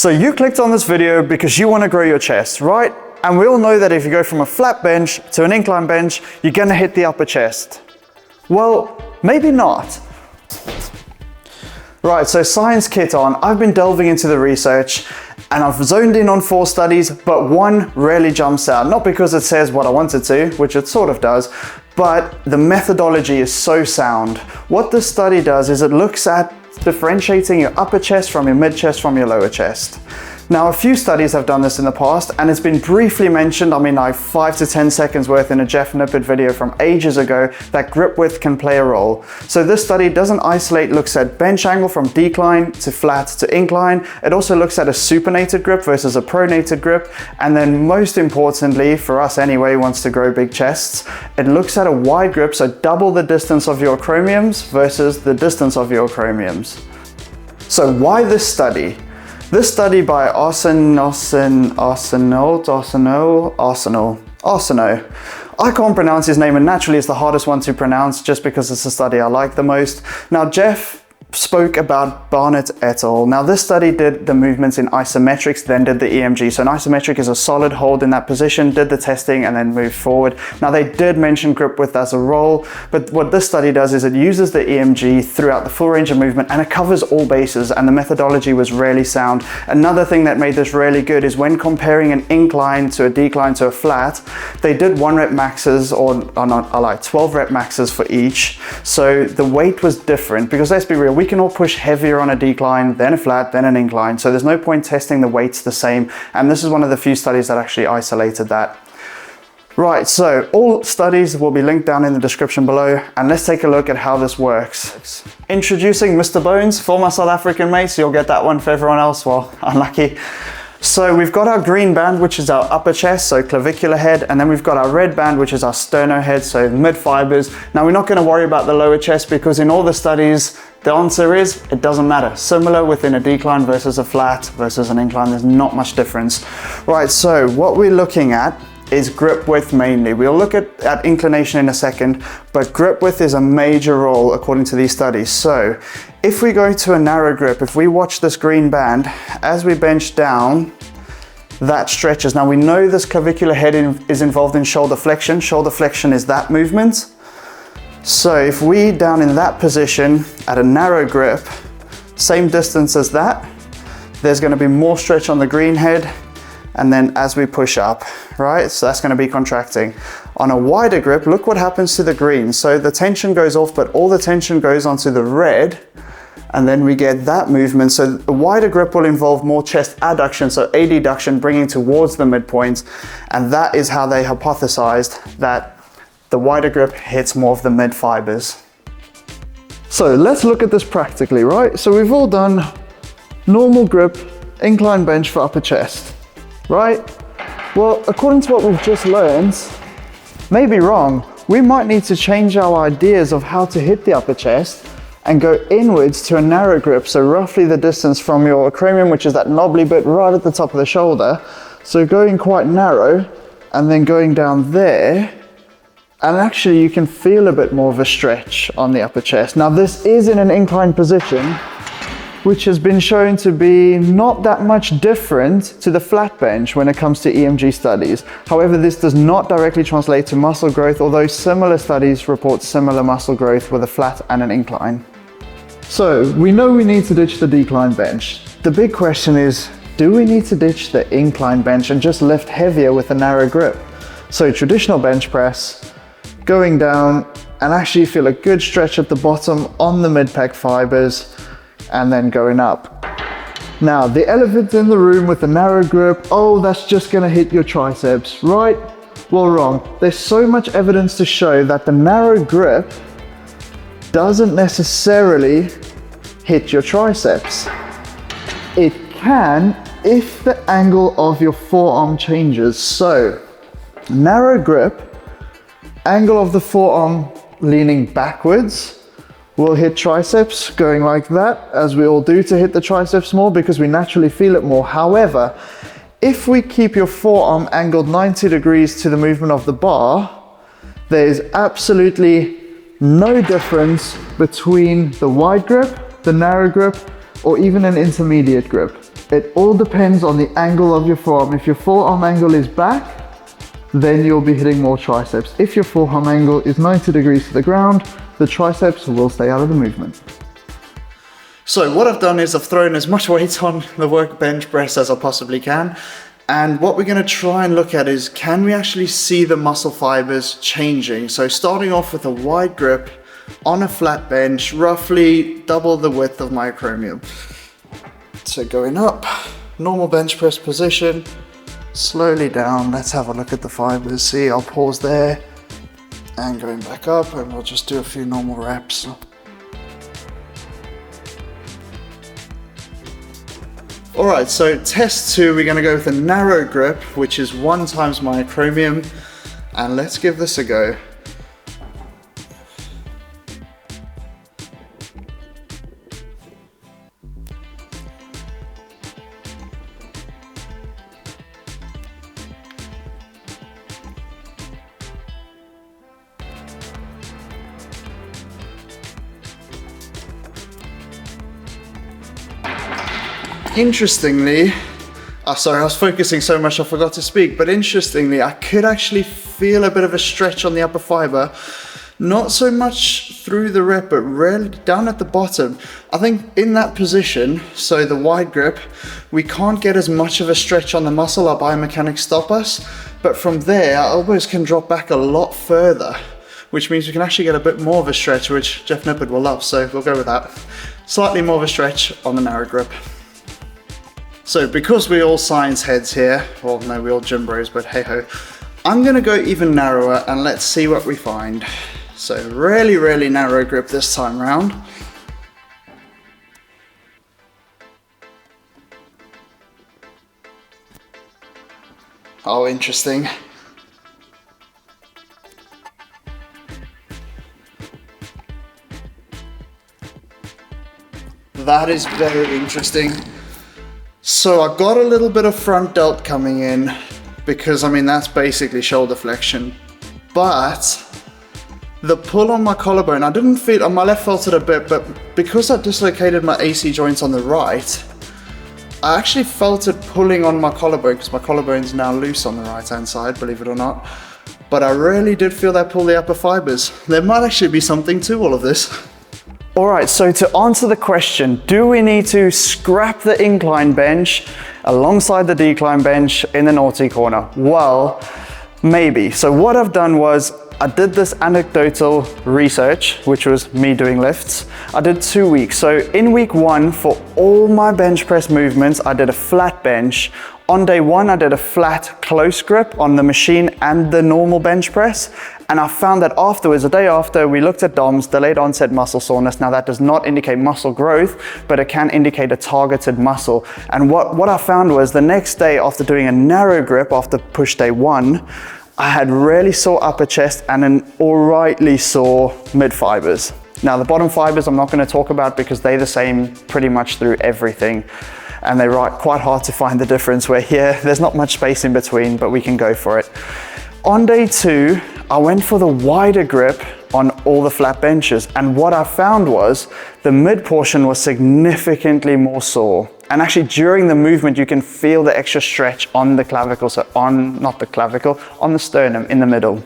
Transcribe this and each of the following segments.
So you clicked on this video because you want to grow your chest, right? And we all know that if you go from a flat bench to an incline bench, you're going to hit the upper chest. Well, maybe not. Right, so science kit on. I've been delving into the research and I've zoned in on 4 studies, but one rarely jumps out. Not because it says what I want it to, which it sort of does, but the methodology is so sound. What this study does is it looks at differentiating your upper chest from your mid chest from your lower chest. Now, a few studies have done this in the past, and it's been briefly mentioned, like 5 to 10 seconds worth in a Jeff Nippert video from ages ago, that grip width can play a role. So this study doesn't isolate, looks at bench angle from decline to flat to incline. It also looks at a supinated grip versus a pronated grip. And then most importantly, for us anyway, who wants to grow big chests, it looks at a wide grip, so double the distance of your acromions versus the distance of your acromions. So why this study? This study by Arsenault. I can't pronounce his name, and naturally it's the hardest one to pronounce just because it's the study I like the most. Now, Jeff spoke about Barnett et al. Now, this study did the movements in isometrics, then did the EMG. So an isometric is a solid hold in that position, did the testing, and then moved forward. Now, they did mention grip width as a role, but what this study does is it uses the EMG throughout the full range of movement, and it covers all bases, and the methodology was really sound. Another thing that made this really good is when comparing an incline to a decline to a flat, they did 1 rep maxes, or like 12 rep maxes for each. So the weight was different, because let's be real, we can all push heavier on a decline, then a flat, then an incline. So there's no point testing the weights the same. And this is one of the few studies that actually isolated that. Right, so all studies will be linked down in the description below. And let's take a look at how this works. Introducing Mr. Bones, for my South African mates. You'll get that one for everyone else. Well, unlucky. So we've got our green band, which is our upper chest, so clavicular head, and then we've got our red band, which is our sterno head, so mid fibers. Now, we're not going to worry about the lower chest because in all the studies, the answer is it doesn't matter. Similar within a decline versus a flat versus an incline, there's not much difference. Right, so what we're looking at is grip width mainly. We'll look at inclination in a second, but grip width is a major role according to these studies. So if we go to a narrow grip, if we watch this green band, as we bench down, that stretches. Now we know this clavicular head is involved in shoulder flexion. Shoulder flexion is that movement. So if we down in that position at a narrow grip, same distance as that, there's going to be more stretch on the green head. And then as we push up, right? So that's going to be contracting. On a wider grip, look what happens to the green. So the tension goes off, but all the tension goes onto the red. And then we get that movement. So a wider grip will involve more chest adduction, so adduction, bringing towards the midpoint. And that is how they hypothesized that the wider grip hits more of the mid fibers. So let's look at this practically, right? So we've all done normal grip, incline bench for upper chest. Right? Well, according to what we've just learned, maybe wrong. We might need to change our ideas of how to hit the upper chest and go inwards to a narrow grip. So roughly the distance from your acromion, which is that knobbly bit right at the top of the shoulder. So going quite narrow and then going down there. And actually you can feel a bit more of a stretch on the upper chest. Now this is in an inclined position, which has been shown to be not that much different to the flat bench when it comes to EMG studies. However, this does not directly translate to muscle growth, although similar studies report similar muscle growth with a flat and an incline. So we know we need to ditch the decline bench. The big question is, do we need to ditch the incline bench and just lift heavier with a narrow grip? So traditional bench press, going down and actually feel a good stretch at the bottom on the mid-pec fibers, and then going up. Now, the elephant in the room with the narrow grip, oh, that's just gonna hit your triceps, right? Well, wrong. There's so much evidence to show that the narrow grip doesn't necessarily hit your triceps. It can if the angle of your forearm changes. So, narrow grip, angle of the forearm leaning backwards, we'll hit triceps going like that, as we all do to hit the triceps more because we naturally feel it more. However, if we keep your forearm angled 90 degrees to the movement of the bar, there is absolutely no difference between the wide grip, the narrow grip, or even an intermediate grip. It all depends on the angle of your forearm. If your forearm angle is back, then you'll be hitting more triceps. If your forearm angle is 90 degrees to the ground, the triceps will stay out of the movement. So what I've done is I've thrown as much weight on the bench press as I possibly can. And what we're going to try and look at is, can we actually see the muscle fibers changing? So starting off with a wide grip on a flat bench, roughly double the width of my acromion. So going up, normal bench press position, slowly down. Let's have a look at the fibers. See, I'll pause there and going back up, and we'll just do a few normal reps. All right, so test 2, we're gonna go with a narrow grip, which is 1 times my acromion, and let's give this a go. Interestingly, sorry, I was focusing so much I forgot to speak, but interestingly, I could actually feel a bit of a stretch on the upper fiber, not so much through the rep, but really down at the bottom. I think in that position, so the wide grip, we can't get as much of a stretch on the muscle, our biomechanics stop us, but from there, our elbows can drop back a lot further, which means we can actually get a bit more of a stretch, which Jeff Nippard will love, so we'll go with that. Slightly more of a stretch on the narrow grip. So because we're all science heads here, well no, we're all gym bros, but hey ho, I'm gonna go even narrower and let's see what we find. So really, really narrow grip this time round. Oh, interesting. That is very interesting. So I got a little bit of front delt coming in because, I mean, that's basically shoulder flexion. But the pull on my collarbone, I didn't feel, on my left felt it a bit, but because I dislocated my AC joints on the right, I actually felt it pulling on my collarbone because my collarbone's now loose on the right hand side, believe it or not. But I really did feel that pull the upper fibers. There might actually be something to all of this. All right, so to answer the question, do we need to scrap the incline bench alongside the decline bench in the naughty corner? Well, maybe. So what I've done was I did this anecdotal research, which was me doing lifts. I did 2 weeks. So in week 1, for all my bench press movements, I did a flat bench. On day 1, I did a flat close grip on the machine and the normal bench press. And I found that afterwards, the day after, we looked at DOMS, delayed onset muscle soreness. Now that does not indicate muscle growth, but it can indicate a targeted muscle. And what I found was the next day after doing a narrow grip after push day 1, I had really sore upper chest and an alrightly sore mid fibers. Now the bottom fibers I'm not going to talk about because they're the same pretty much through everything. And they're quite hard to find the difference, where here, there's not much space in between, but we can go for it. On day 2, I went for the wider grip on all the flat benches. And what I found was the mid portion was significantly more sore. And actually during the movement, you can feel the extra stretch on the clavicle, so not the clavicle, on the sternum in the middle.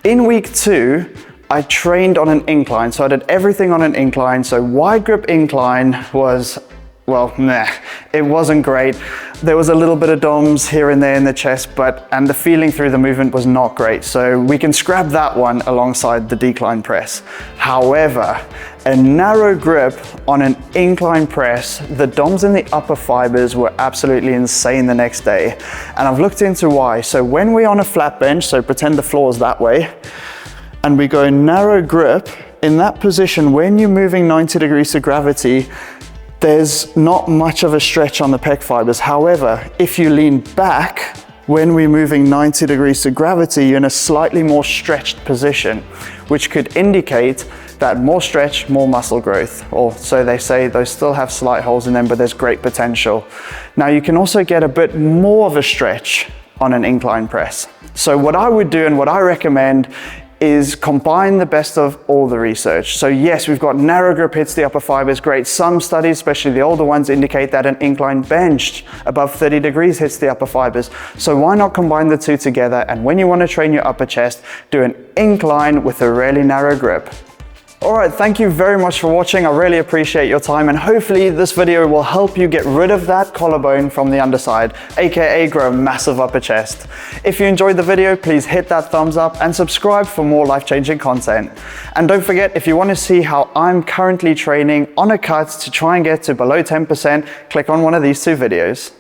In week 2, I trained on an incline. So I did everything on an incline. So wide grip incline was, well, nah, it wasn't great. There was a little bit of DOMS here and there in the chest, and the feeling through the movement was not great. So we can scrap that one alongside the decline press. However, a narrow grip on an incline press, the DOMS in the upper fibers were absolutely insane the next day. And I've looked into why. So when we're on a flat bench, so pretend the floor is that way, and we go narrow grip, in that position, when you're moving 90 degrees of gravity, there's not much of a stretch on the pec fibers. However, if you lean back, when we're moving 90 degrees to gravity, you're in a slightly more stretched position, which could indicate that more stretch, more muscle growth. Or so they say. Those still have slight holes in them, but there's great potential. Now you can also get a bit more of a stretch on an incline press. So what I would do and what I recommend is combine the best of all the research. So yes, we've got narrow grip hits the upper fibers, great. Some studies, especially the older ones, indicate that an incline bench above 30 degrees hits the upper fibers. So why not combine the two together? And when you want to train your upper chest, do an incline with a really narrow grip. Alright, thank you very much for watching. I really appreciate your time, and hopefully this video will help you get rid of that collarbone from the underside, aka grow a massive upper chest. If you enjoyed the video, please hit that thumbs up and subscribe for more life-changing content. And don't forget, if you want to see how I'm currently training on a cut to try and get to below 10%, click on one of these two videos.